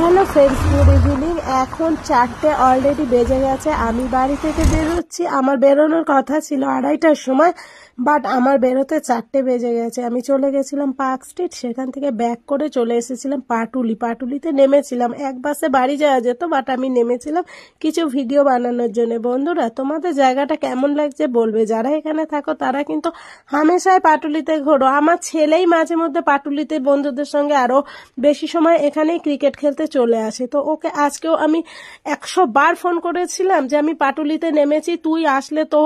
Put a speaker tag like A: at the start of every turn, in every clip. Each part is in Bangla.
A: Hello friends, good evening. এখন 4টে অলরেডি বেজে গেছে। আমি বাড়ি থেকে বেরোচ্ছি। আমার বেরোনোর কথা ছিল 2:30টার সময়, বাট আমার বেরোতে 4টে বেজে গেছে। আমি চলে গেছিলাম পার্ক স্ট্রিট, সেখান থেকে ব্যাক করে চলে এসেছিলাম পাটুলিতে নেমেছিলাম। এক বাসে বাড়ি যাওয়া যেত, বাট আমি নেমেছিলাম কিছু ভিডিও বানানোর জন্য। বন্ধুরা, তোমাদের জায়গাটা কেমন লাগছে বলবে। যারা এখানে থাকো তারা কিন্তু হামেশাই পাটুলিতে ঘোরো। আমার ছেলেই মাঝে মধ্যে পাটুলিতে বন্ধুদের সঙ্গে আরো বেশি সময় এখানেই ক্রিকেট খেলতে চলে আসে। তো ওকে আজকেও আমি 100 বার ফোন করেছিলাম যে আমি পাটুলিতে নেমেছি, তুই আসলে তো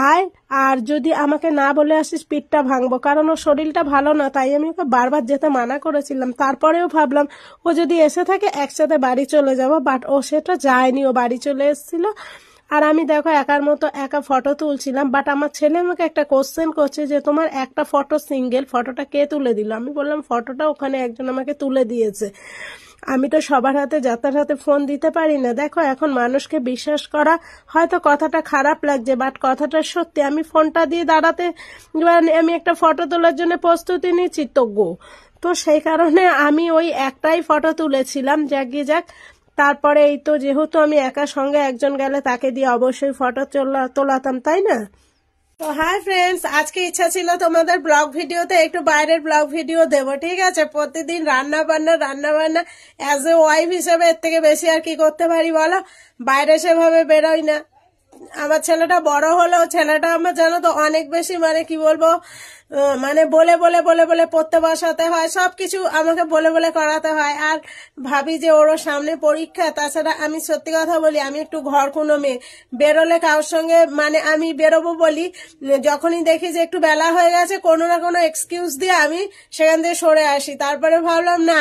A: আয়, আর যদি আমাকে না বলে আসিস পিঠটা ভাঙবো, কারণ ওর শরীরটা ভালো না। তাই আমি ওকে বারবার যেতে মানা করেছিলাম। তারপরেও ভাবলাম ও যদি এসে থাকে একসাথে বাড়ি চলে যাব, বাট ও সেটা যায়নি, ও বাড়ি চলে এসেছিল। আর আমি দেখো একার মতো একা ফটো তুলছিলাম। বাট আমার ছেলে আমাকে একটা কোশ্চেন করছে যে তোমার একটা ফটো সিঙ্গেল, ফটোটা কে তুলে দিল? আমি বললাম ফটোটা ওখানে একজন আমাকে তুলে দিয়েছে। আমি তো সবার হাতে যাতার হাতে ফোন দিতে পারি না। দেখো এখন মানুষকে বিশ্বাস করা হয়তো কথাটা খারাপ লাগছে, বাট কথাটা সত্যি। আমি ফোনটা দিয়ে দাঁড়াতে, আমি একটা ফটো তোলার জন্য প্রস্তুতি নিচ্ছি তো গো। তো সেই কারণে আমি ওই একটাই ফটো তুলেছিলাম, যাক। তারপরে এই তো যেহেতু আমি একা, সঙ্গে একজন গেলে তাকে দিয়ে অবশ্যই ফটো তোলাতাম, তাই না? তো হাই ফ্রেন্ডস, আজকে ইচ্ছা ছিল তোমাদের ব্লগ ভিডিওতে একটু বাইরের ব্লগ ভিডিও দেবো, ঠিক আছে? প্রতিদিন রান্না বান্না অ্যাজ এ ওয়াইফ হিসেবে এর থেকে বেশি আর কি করতে পারি বলো? বাইরে সেভাবে বেরোই না। আমার ছেলেটা বড় হলেও ছেলেটা আমার জানো তো অনেক বেশি, মানে কি বলবো, মানে বলে পড়তে বসাতে হয়, সবকিছু আমাকে বলে করাতে হয়। আর ভাবি যে ওরও সামনে পরীক্ষা। তাছাড়া আমি সত্যি কথা বলি, আমি একটু ঘর কোনো মেয়ে, বেরোলে কারোর সঙ্গে, মানে আমি বেরোবো বলি, যখনই দেখি যে একটু বেলা হয়ে গেছে কোনো না কোনো এক্সকিউজ দিয়ে আমি সেখান থেকে সরে আসি। তারপরে ভাবলাম না,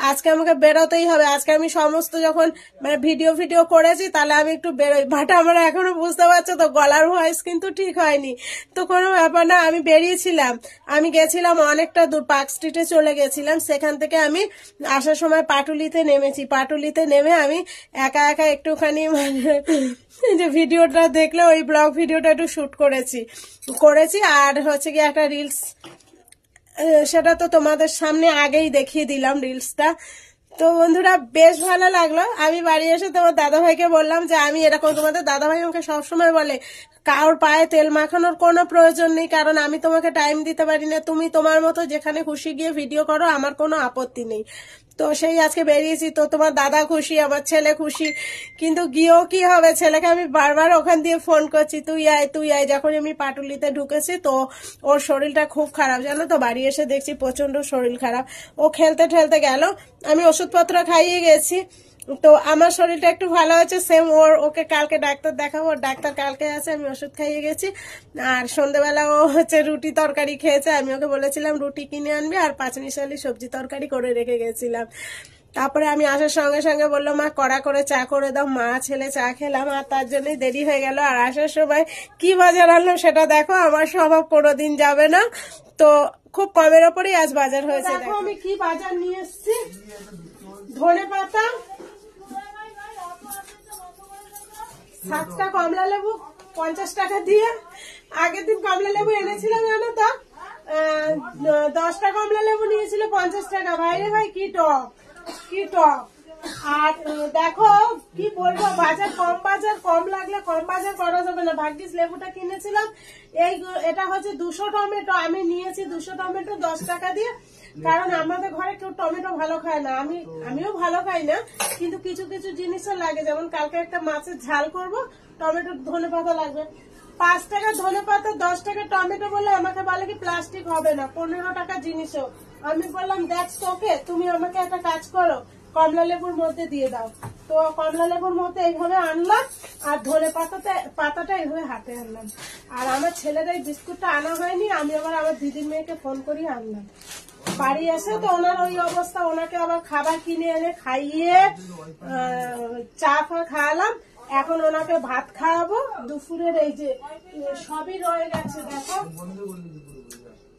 A: আজকে আমাকে বেরোতেই হবে। আজকে আমি সমস্ত যখন মানে ভিডিও করেছি, তাহলে আমি একটু বেরোই। বাট আমরা এখনো বুঝতে পারছো তো, গলার ভয়েস কিন্তু ঠিক হয়নি। তো কোনো ব্যাপার না, আমি বেরিয়েছিলাম। আমি গেছিলাম অনেকটা দূর, পার্ক স্ট্রিটে চলে গেছিলাম। সেখান থেকে আমি আসার সময় পাটুলিতে নেমেছি। পাটুলিতে নেমে আমি একা একটুখানি মানে যে ভিডিওটা দেখলে ওই ব্লগ ভিডিওটা একটু শুট করেছি। আর হচ্ছে কি একটা রিলস, সেটা তো তোমাদের সামনে আগেই দেখিয়ে দিলাম রিলসটা। তো বন্ধুরা, বেশ ভালো লাগলো। আমি বাড়ি এসে তোমার দাদাভাইকে বললাম যে আমি এরকম, তোমাদের দাদাভাই আমাকে সবসময় বলে কারোর পায়ে তেল মাখানোর কোনো প্রয়োজন নেই, কারণ আমি তোমাকে টাইম দিতে পারি না। তুমি তোমার মতো যেখানে খুশি গিয়ে ভিডিও করো, আমার কোনো আপত্তি নেই। তো সেই আজকে বেরিয়েছি, তো তোমার দাদা খুশি, আমার ছেলে খুশি। কিন্তু গিয়েও কি হবে, ছেলেকে আমি বারবার ওখান দিয়ে ফোন করছি, তুই আয়। যখন আমি পাটুলিতে ঢুকেছি তো ওর শরীরটা খুব খারাপ, জানো তো। বাড়ি এসে দেখছি প্রচন্ড শরীর খারাপ। ও খেলতে গেল, আমি ওষুধপত্র খাইয়ে গেছি। তো আমার শরীরটা একটু ভালো হয়েছে। সেম ওকে কালকে ডাক্তার দেখাবো, ডাক্তার কালকে আছে। আমি ওষুধ খাইয়ে গেছি। আর সন্ধ্যেবেলা ও হচ্ছে রুটি তরকারি খেয়েছে। আমি ওকে বলেছিলাম রুটি কিনে আনবি, আর 5 মিশালি সবজি তরকারি করে রেখে গেছিলাম। তারপরে আমি আসার সঙ্গে সঙ্গে বললো মা কড়া করে চা করে দাও। মা ছেলে চা খেলাম, আর তার জন্যই দেরি হয়ে গেল। আর আসার সময় কি বাজার আনলাম সেটা দেখো। আমার স্বভাব কোনোদিন যাবে না, তো খুব কমের ওপরেই আজ বাজার হয়েছে। দেখো আমি কি বাজার নিয়ে এসছি। ধনে পাতা, 7টা কমলা লেবু 50 টাকা দিয়ে। আগের দিন কমলা লেবু এনেছিলাম জানো তো, 10টা কমলা লেবু নিয়েছিল 50 টাকা। ভাইরে ভাই কি টক। আর দেখো কি বলবো, বাজার কম লাগলে কম বাজার করা যাবে না। ভাগ্যিস লেবুটা কিনেছিলাম। এটা হচ্ছে 200 টমেটো। আমি নিয়েছি 200 টমেটো 10 টাকা দিয়ে, কারণ আমাদের ঘরে কেউ টমেটো ভালো খায় না। আমিও ভালো খাই না, কিন্তু কিছু জিনিসও লাগে। যেমন কালকে একটা মাছের ঝাল করব, টমেটো ধনে পাতা লাগবে। 5 টাকা ধনে পাতা, 10 টাকা টমেটো বলে আমাকে বলে কি প্লাস্টিক হবে না, 15 টাকা জিনিসও। আমি বললাম দ্যাটস ওকে, তুমি আমাকে একটা কাজ করো, কমলা লেবুর মধ্যে দিয়ে দাও। তো কমলা লেবুর মধ্যে এইভাবে আনলাম, আর ধনে পাতাটা এইভাবে হাতে আনলাম। আর আমার ছেলের এই বিস্কুটটা আনা হয়নি, আমি আবার আমার দিদির মেয়েকে ফোন করিয়ে আনলাম। বাড়ি এসে তো ওনার ওই অবস্থা, ওনাকে আবার খাবার কিনে এনে খাইয়ে চা খাওয়ালাম। এখন ওনাকে ভাত খাওয়াবো। দুপুরের এই যে সবই রয়ে গেছে, দেখো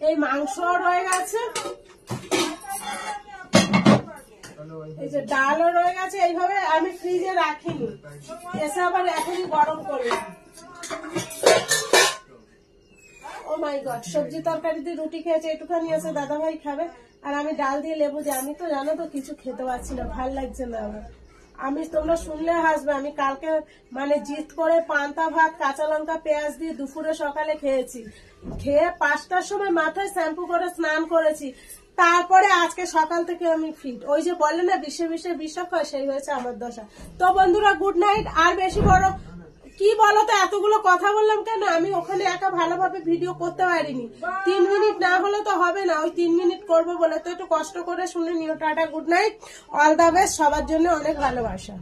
A: এই মাংস রয়ে গেছে, এই যে ডালও রয়ে গেছে। এইভাবে আমি ফ্রিজে রাখিনি, এসে আবার এখনই গরম করলাম। ও মাই গড, সবজি তরকারি দিয়ে রুটি খেয়েছে, একটুখানি আছে দাদাভাই খাবে। আর আমি ডাল দিয়ে লেবু দিয়ে, আমি তো জানো তো কিছু খেতে পারছি না, ভাল লাগছে না আমার। আমি, তোমরা শুনলে হাসবে, আমি কালকে মানে জিদ করে পান্তা ভাত কাঁচা লঙ্কা পেঁয়াজ দিয়ে দুপুরে সকালে খেয়েছি, খেয়ে 5টার সময় মাথায় শ্যাম্পু করে স্নান করেছি, তারপরে আজকে সকাল থেকে আমি ফিট। ওই যে বলে না বিষে বিষে বিষক্ষয়, সেই হয়েছে আমার দশা। তো বন্ধুরা গুড নাইট। আর বেশি বড় কি বলতো, এতগুলো কথা বললাম কেন, আমি ওখানে একা ভালোভাবে ভিডিও করতে পারিনি, 3 মিনিট না হলে তো হবে না, ওই 3 মিনিট করবো বলে তো একটু কষ্ট করে শুনে নিও। Tata, good night, all the best, সবার জন্য অনেক ভালোবাসা।